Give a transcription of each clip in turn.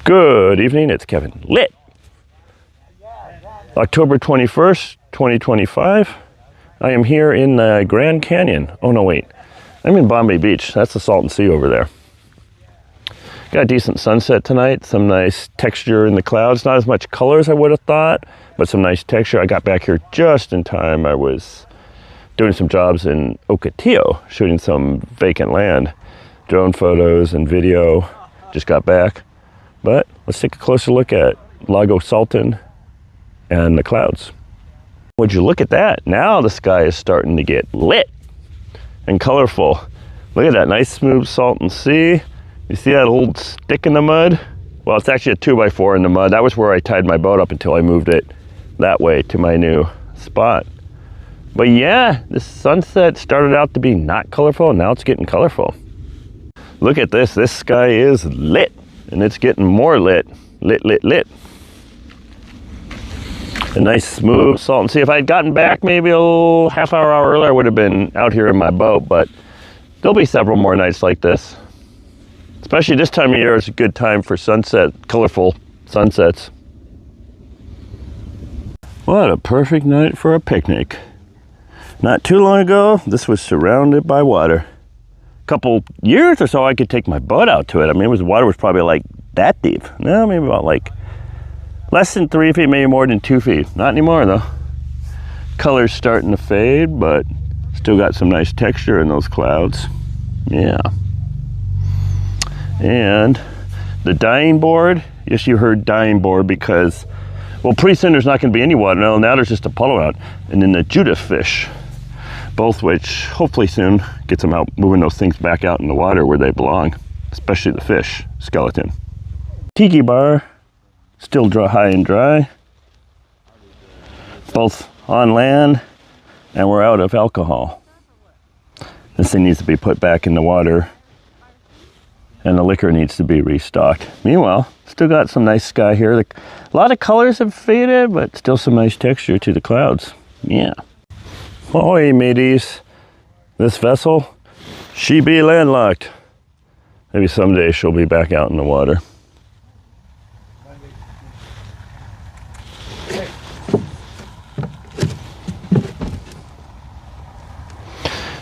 Good evening, it's Kevin Lit. October 21st, 2025. I am here in the Grand Canyon. Oh no, wait. I'm in Bombay Beach. That's the Salton Sea over there. Got a decent sunset tonight. Some nice texture in the clouds. Not as much color as I would have thought, but some nice texture. I got back here just in time. I was doing some jobs in Ocotillo, shooting some vacant land. Drone photos and video. Just got back. But let's take a closer look at Lago Salton and the clouds. Would you look at that? Now the sky is starting to get lit and colorful. Look at that nice smooth Salton Sea. You see that old stick in the mud? Well, it's actually a 2x4 in the mud. That was where I tied my boat up until I moved it that way to my new spot. But yeah, this sunset started out to be not colorful, and now it's getting colorful. Look at this. This sky is lit. And it's getting more lit. Lit, lit, lit. A nice smooth Salton Sea. If I had gotten back maybe a half hour earlier, I would have been out here in my boat, but there'll be several more nights like this. Especially this time of year, it's a good time for sunset, colorful sunsets. What a perfect night for a picnic. Not too long ago, this was surrounded by water. Couple years or so I could take my boat out to it. I mean, the water was probably like that deep. No, maybe about like less than 3 feet, maybe more than 2 feet. Not anymore though. Color's starting to fade, but still got some nice texture in those clouds. Yeah. And the dying board, yes, you heard dying board because, well, pretty soon there's not going to be any water. Now there's just a puddle out. And then the Judith fish, both which hopefully soon gets them out, moving those things back out in the water where they belong, especially the fish skeleton. Tiki bar, still high and dry, both on land, and we're out of alcohol. This thing needs to be put back in the water, and the liquor needs to be restocked. Meanwhile, still got some nice sky here. A lot of colors have faded, but still some nice texture to the clouds. Yeah. Ahoy, mateys. This vessel, she be landlocked. Maybe someday she'll be back out in the water.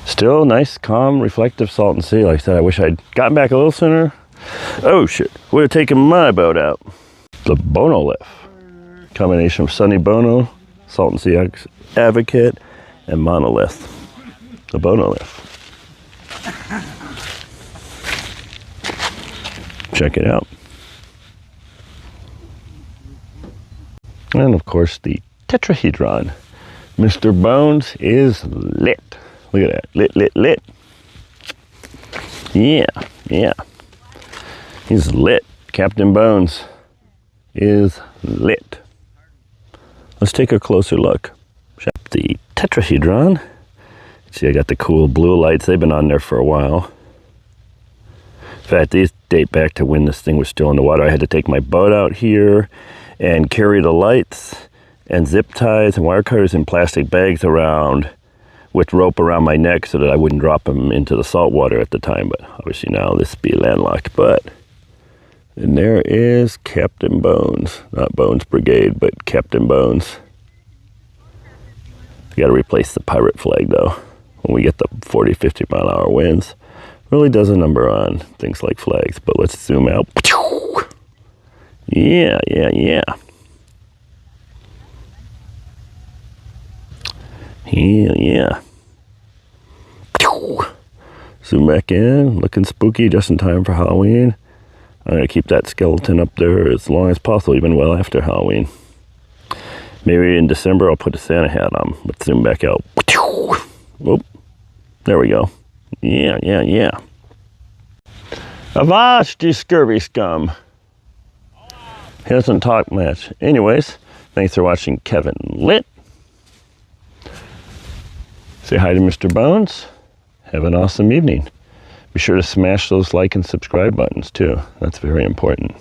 Still nice, calm, reflective Salton Sea. Like I said, I wish I'd gotten back a little sooner. Oh shit, would have taken my boat out. The Bono lift. Combination of Sunny Bono, Salton Sea Advocate, and monolith, the Bonolith. Check it out. And of course the tetrahedron. Mr. Bones is lit. Look at that, lit, lit, lit. Yeah, yeah. He's lit. Captain Bones is lit. Let's take a closer look. The tetrahedron. See, I got the cool blue lights. They've been on there for a while. In fact, these date back to when this thing was still in the water. I had to take my boat out here and carry the lights and zip ties and wire cutters in plastic bags around with rope around my neck so that I wouldn't drop them into the salt water at the time. But obviously now this be landlocked. And there is Captain Bones. Not Bones Brigade, but Captain Bones. Got to replace the pirate flag though when we get the 40-50 mile an hour winds. Really does a number on things like flags. But let's zoom out. Yeah, yeah, yeah. Yeah, yeah. Zoom back in, looking spooky just in time for Halloween. I'm gonna keep that skeleton up there as long as possible, even well after Halloween. Maybe in December I'll put a Santa hat on. Let's zoom back out. Whoop. There we go. Yeah, yeah, yeah. Avast, you scurvy scum. He doesn't talk much. Anyways, thanks for watching Kevin Lit. Say hi to Mr. Bones. Have an awesome evening. Be sure to smash those like and subscribe buttons too. That's very important.